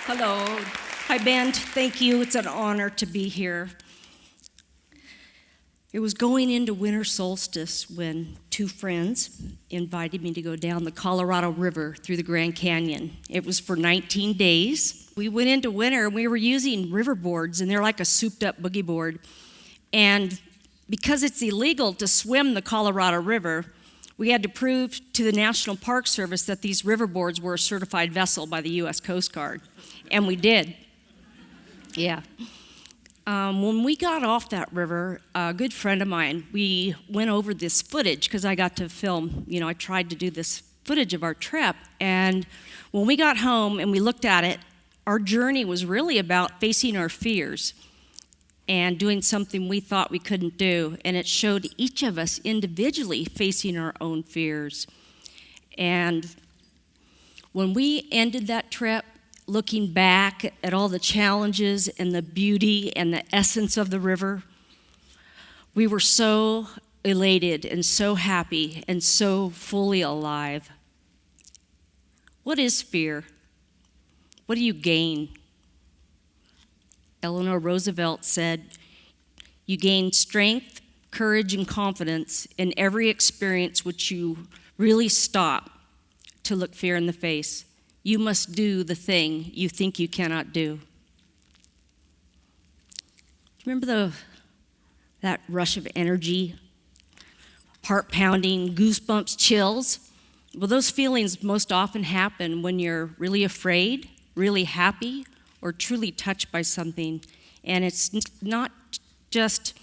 Hello. Hi, band. Thank you. It's an honor to be here. It was going into winter solstice when two friends invited me to go down the Colorado River through the Grand Canyon. It was for 19 days. We went into winter and we were using river boards, and they're like a souped-up boogie board. And because it's illegal to swim the Colorado River, we had to prove to the National Park Service that these river boards were a certified vessel by the U.S. Coast Guard. And we did. Yeah. When we got off that river, a good friend of mine, we went over this footage because I got to film, I tried to do this footage of our trip. And when we got home and we looked at it, our journey was really about facing our fears and doing something we thought we couldn't do. And it showed each of us individually facing our own fears. And when we ended that trip, looking back at all the challenges and the beauty and the essence of the river, we were so elated and so happy and so fully alive. What is fear? What do you gain? Eleanor Roosevelt said, "You gain strength, courage, and confidence in every experience which you really stop to look fear in the face. You must do the thing you think you cannot do." Remember that rush of energy, heart pounding, goosebumps, chills? Well, those feelings most often happen when you're really afraid, really happy, or truly touched by something. And it's not just,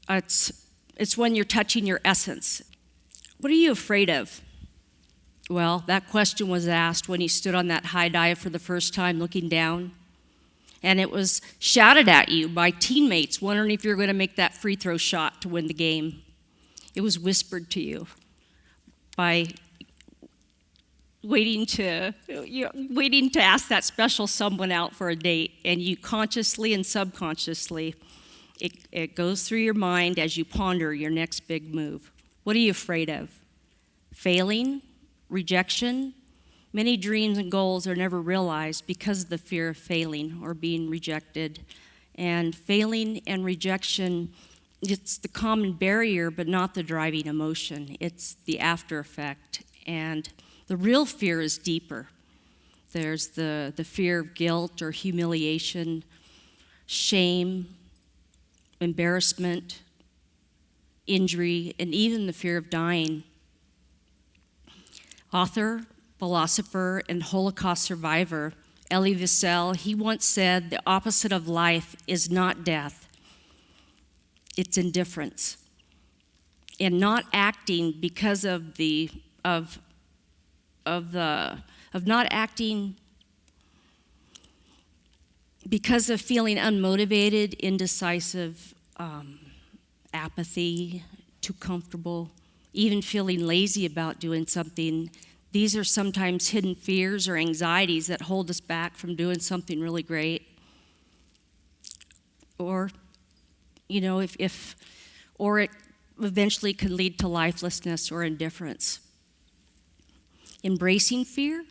it's when you're touching your essence. What are you afraid of? Well, that question was asked when he stood on that high dive for the first time looking down. And it was shouted at you by teammates wondering if you're going to make that free throw shot to win the game. It was whispered to you by waiting to ask that special someone out for a date. And you consciously and subconsciously, it goes through your mind as you ponder your next big move. What are you afraid of? Failing? Rejection? Many dreams and goals are never realized because of the fear of failing or being rejected. And failing and rejection, it's the common barrier, but not the driving emotion. It's the after effect. And the real fear is deeper. There's the fear of guilt or humiliation, shame, embarrassment, injury, and even the fear of dying. Author, philosopher, and Holocaust survivor Elie Wiesel, he once said, "The opposite of life is not death, it's indifference." And not acting because of not acting because of feeling unmotivated, indecisive, apathy, too comfortable, even feeling lazy about doing something. These are sometimes hidden fears or anxieties that hold us back from doing something really great. Or, or it eventually can lead to lifelessness or indifference. Embracing fear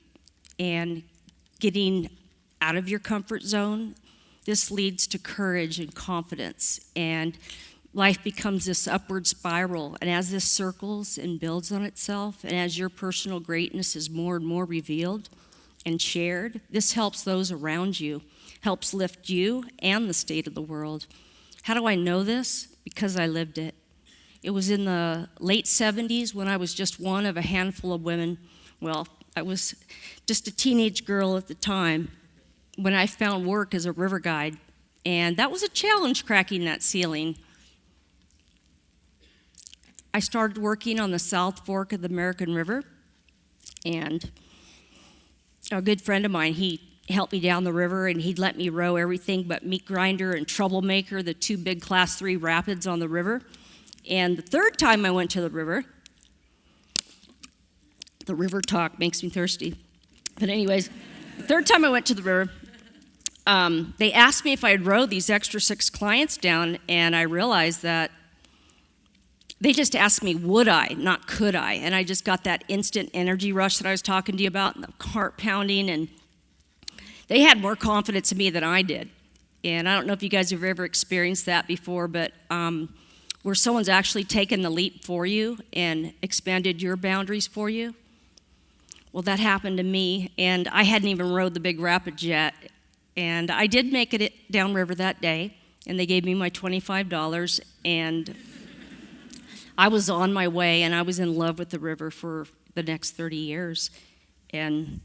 and getting out of your comfort zone, this leads to courage and confidence, and life becomes this upward spiral. And as this circles and builds on itself, and as your personal greatness is more and more revealed and shared, this helps those around you, helps lift you and the state of the world. How do I know this? Because I lived it. It was in the late 70s when I was just one of a handful of women. Well, I was just a teenage girl at the time when I found work as a river guide. And that was a challenge, cracking that ceiling. I started working on the South Fork of the American River, and a good friend of mine, he helped me down the river, and he'd let me row everything but Meat Grinder and Troublemaker, the two big Class 3 rapids on the river. And the third time I went to the river talk makes me thirsty. But anyways, the third time I went to the river, they asked me if I'd row these extra 6 clients down, and I realized that they just asked me, would I, not could I? And I just got that instant energy rush that I was talking to you about, and the heart pounding, and they had more confidence in me than I did. And I don't know if you guys have ever experienced that before, but where someone's actually taken the leap for you and expanded your boundaries for you. Well, that happened to me, and I hadn't even rode the big rapids yet. And I did make it downriver that day, and they gave me my $25, and I was on my way, and I was in love with the river for the next 30 years. And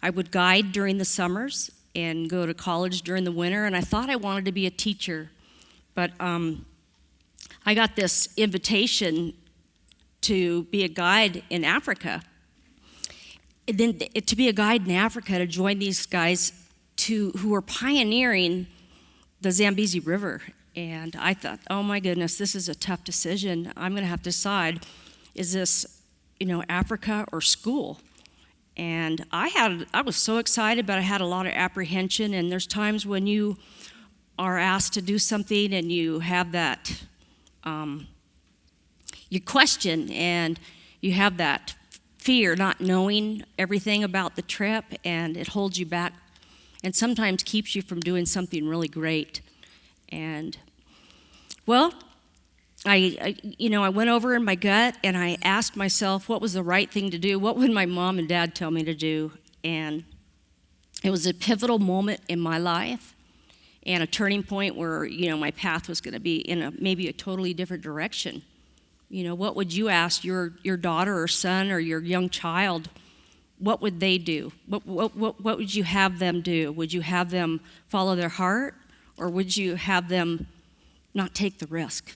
I would guide during the summers and go to college during the winter, and I thought I wanted to be a teacher. But I got this invitation to be a guide in Africa. And then to be a guide in Africa, to join these guys who were pioneering the Zambezi River. And I thought, oh my goodness, this is a tough decision. I'm gonna have to decide, is this, Africa or school? And I was so excited, but I had a lot of apprehension. And there's times when you are asked to do something and you have that, you question and you have that fear, not knowing everything about the trip, and it holds you back and sometimes keeps you from doing something really great. And well, I went over in my gut and I asked myself what was the right thing to do. What would my mom and dad tell me to do? And it was a pivotal moment in my life and a turning point where, my path was going to be in maybe a totally different direction. What would you ask your daughter or son or your young child? What would they do? What would you have them do? Would you have them follow their heart, or would you have them not take the risk?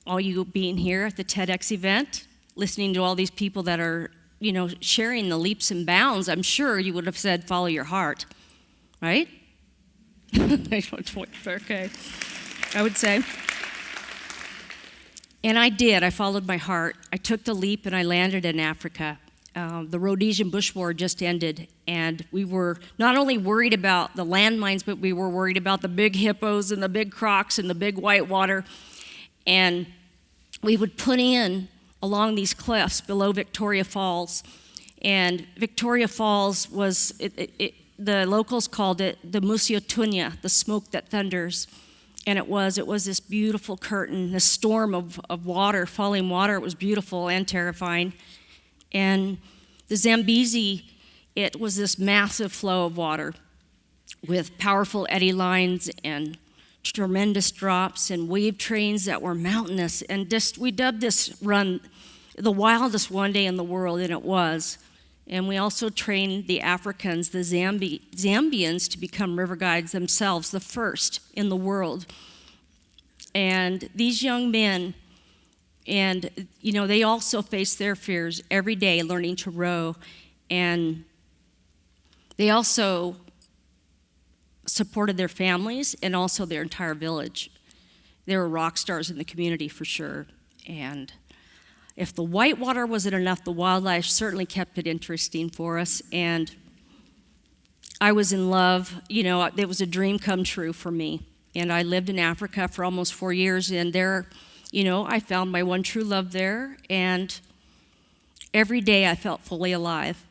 All you being here at the TEDx event, listening to all these people that are, sharing the leaps and bounds, I'm sure you would have said, follow your heart, right? Okay, I would say. And I did. I followed my heart. I took the leap and I landed in Africa. The Rhodesian Bush War just ended, and we were not only worried about the landmines, but we were worried about the big hippos and the big crocs and the big whitewater. And we would put in along these cliffs below Victoria Falls. And Victoria Falls was, the locals called it the Musiotunya, the smoke that thunders. And it was this beautiful curtain, this storm of water, falling water. It was beautiful and terrifying. And the Zambezi, it was this massive flow of water with powerful eddy lines and tremendous drops and wave trains that were mountainous. And we dubbed this run the wildest one day in the world, and it was. And we also trained the Africans, the Zambians, to become river guides themselves, the first in the world. And these young men, and they also face their fears every day learning to row. And they also supported their families and also their entire village. They were rock stars in the community for sure. And if the whitewater wasn't enough, the wildlife certainly kept it interesting for us. And I was in love. It was a dream come true for me. And I lived in Africa for almost 4 years, and there, I found my one true love there. And every day I felt fully alive.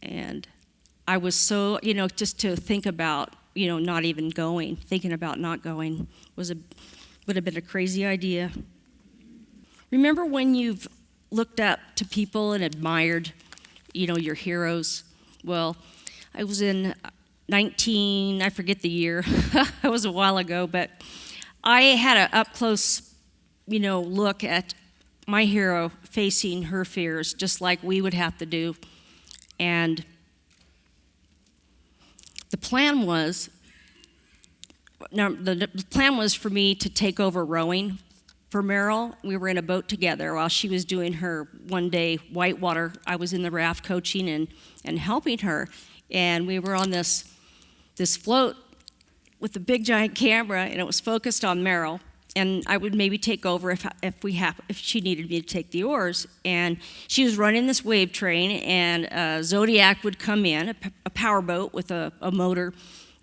And I was so, just to think about, not even going, thinking about not going would have been a crazy idea. Remember when you've looked up to people and admired, your heroes? Well, I was in I forget the year, it was a while ago, but I had an up-close, look at my hero facing her fears, just like we would have to do. And the plan was for me to take over rowing for Meryl. We were in a boat together while she was doing her one-day whitewater. I was in the raft coaching and helping her. And we were on this float with a big giant camera, and it was focused on Meryl. And I would maybe take over if she needed me to take the oars. And she was running this wave train, and a Zodiac would come in, a power boat with a motor,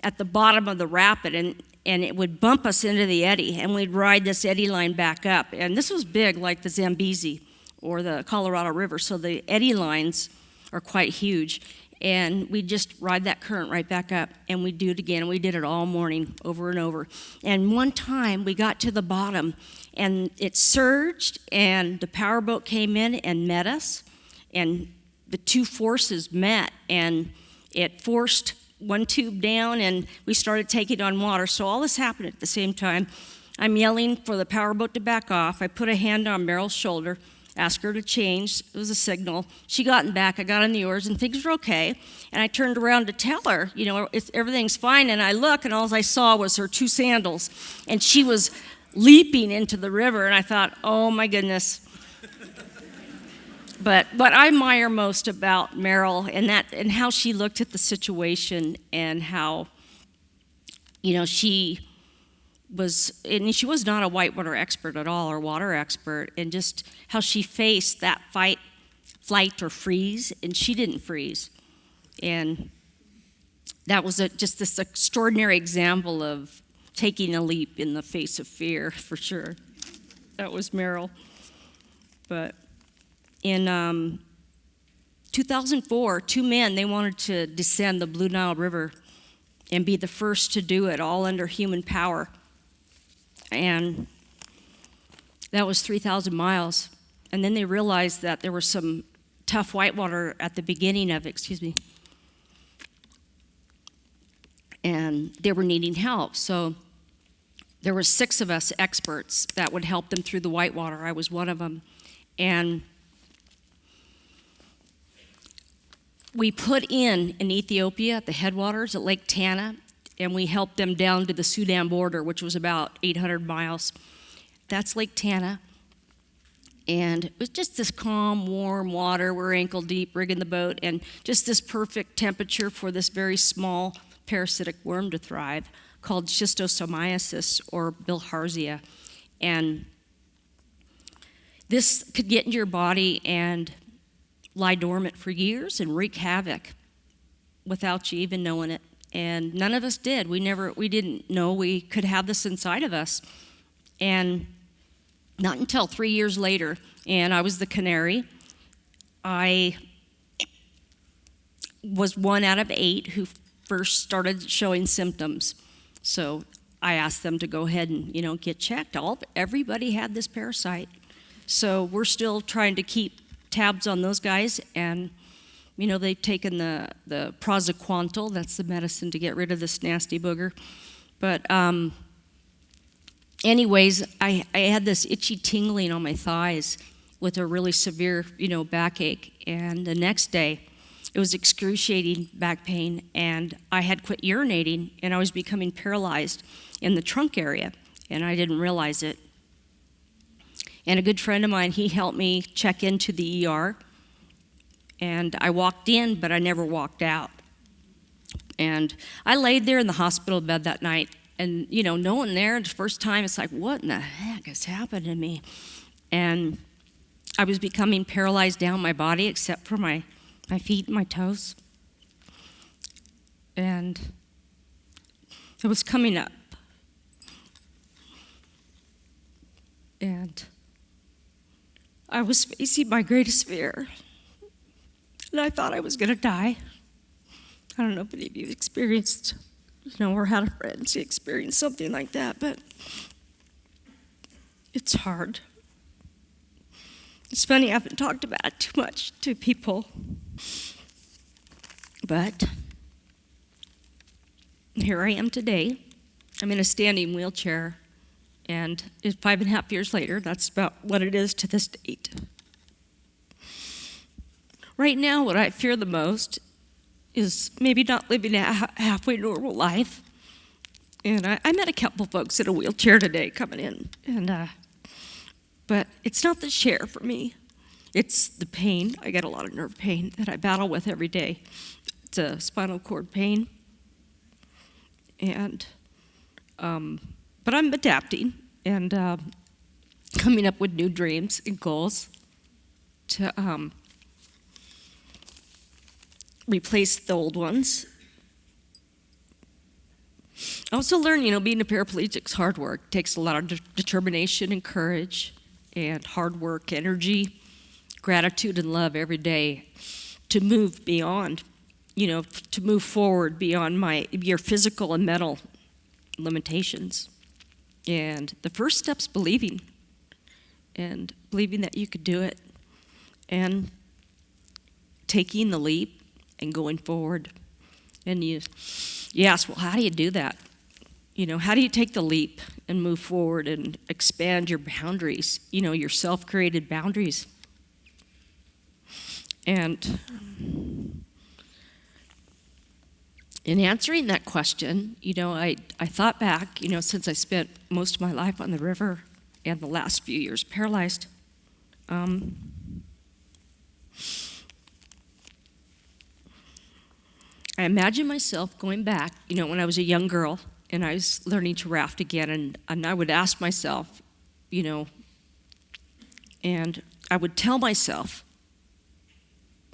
at the bottom of the rapid, and it would bump us into the eddy, and we'd ride this eddy line back up. And this was big, like the Zambezi or the Colorado River, so the eddy lines are quite huge. And we'd just ride that current right back up, and we'd do it again. And we did it all morning, over and over. And one time, we got to the bottom, and it surged, and the powerboat came in and met us, and the two forces met, and it forced one tube down, and we started taking on water. So all this happened at the same time. I'm yelling for the powerboat to back off. I put a hand on Meryl's shoulder, asked her to change. It was a signal. She got in back. I got in the oars, and things were okay. And I turned around to tell her, everything's fine. And I look, and all I saw was her two sandals. And she was leaping into the river, and I thought, oh, my goodness. But what I admire most about Meryl and how she looked at the situation and how, she was not a whitewater expert at all or water expert, and just how she faced that fight, flight, or freeze, and she didn't freeze. And that was just this extraordinary example of taking a leap in the face of fear, for sure. That was Meryl. But in 2004, two men, they wanted to descend the Blue Nile River and be the first to do it, all under human power. And that was 3,000 miles. And then they realized that there was some tough whitewater at the beginning of it, and they were needing help. So there were 6 of us experts that would help them through the whitewater. I was one of them. And we put in Ethiopia at the headwaters at Lake Tana, and we helped them down to the Sudan border, which was about 800 miles. That's Lake Tana. And it was just this calm, warm water. We're ankle deep, rigging the boat, and just this perfect temperature for this very small parasitic worm to thrive called schistosomiasis or bilharzia. And this could get into your body and lie dormant for years and wreak havoc without you even knowing it. And none of us did. We didn't know we could have this inside of us. And not until 3 years later, and I was the canary. I was 1 out of 8 who first started showing symptoms. So I asked them to go ahead and, get checked. Everybody had this parasite. So we're still trying to keep tabs on those guys, and they've taken the praziquantel, that's the medicine to get rid of this nasty booger. But anyways, I had this itchy tingling on my thighs with a really severe, backache. And the next day, it was excruciating back pain, and I had quit urinating, and I was becoming paralyzed in the trunk area, and I didn't realize it. And a good friend of mine, he helped me check into the ER, and I walked in, but I never walked out. And I laid there in the hospital bed that night, and no one there. The first time, it's like, what in the heck has happened to me? And I was becoming paralyzed down my body, except for my feet and my toes. And it was coming up. And I was facing my greatest fear. And I thought I was going to die. I don't know if any of you experienced, or had a friend who experienced something like that, but it's hard. It's funny, I haven't talked about it too much to people. But here I am today. I'm in a standing wheelchair, and 5.5 years later, that's about what it is to this date. Right now, what I fear the most is maybe not living a halfway normal life. And I met a couple folks in a wheelchair today coming in, but it's not the chair for me. It's the pain. I get a lot of nerve pain that I battle with every day. It's a spinal cord pain. And, but I'm adapting and coming up with new dreams and goals to replace the old ones. I also learned, being a paraplegic's hard work. It takes a lot of determination and courage and hard work, energy, gratitude and love every day to move beyond, to move forward beyond your physical and mental limitations. And the first step's believing, and believing that you could do it, and taking the leap and going forward. And you ask, well, how do you do that? How do you take the leap and move forward and expand your boundaries, your self-created boundaries? And in answering that question, I thought back, since I spent most of my life on the river and the last few years paralyzed, I imagine myself going back, when I was a young girl and I was learning to raft again, and I would ask myself, and I would tell myself,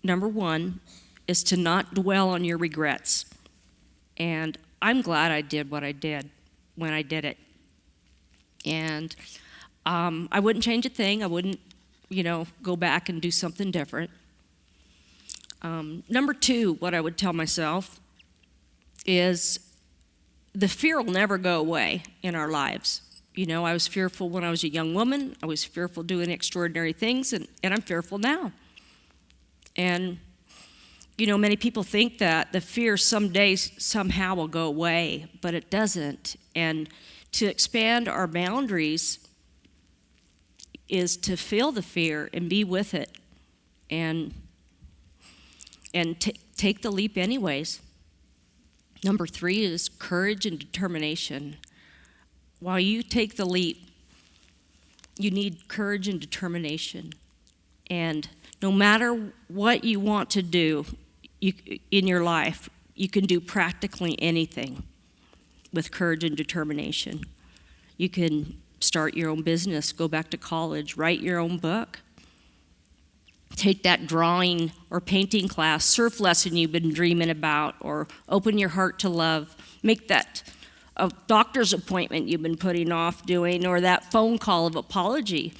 number one is to not dwell on your regrets. And I'm glad I did what I did when I did it. And I wouldn't change a thing. I wouldn't, go back and do something different. Number two, what I would tell myself is the fear will never go away in our lives. I was fearful when I was a young woman. I was fearful doing extraordinary things, and I'm fearful now. And many people think that the fear someday somehow will go away, but it doesn't. And to expand our boundaries is to feel the fear and be with it, and take the leap anyways. Number three is courage and determination. While you take the leap, you need courage and determination. And no matter what you want to do in your life, you can do practically anything with courage and determination. You can start your own business, go back to college, write your own book, take that drawing or painting class, surf lesson you've been dreaming about, or open your heart to love, make that a doctor's appointment you've been putting off doing, or that phone call of apology.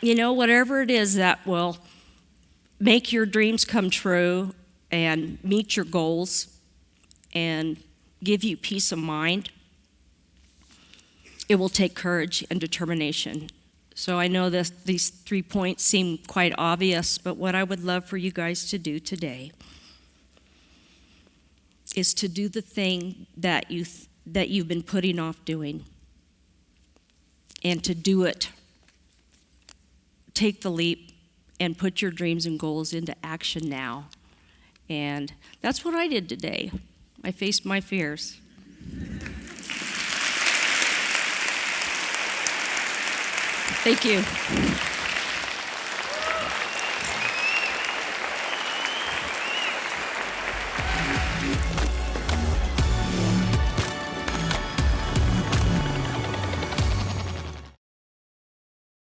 Whatever it is that will make your dreams come true and meet your goals and give you peace of mind, it will take courage and determination. So I know that these 3 points seem quite obvious, but what I would love for you guys to do today is to do the thing that you've been putting off doing, and to do it. Take the leap and put your dreams and goals into action now. And that's what I did today. I faced my fears. Thank you.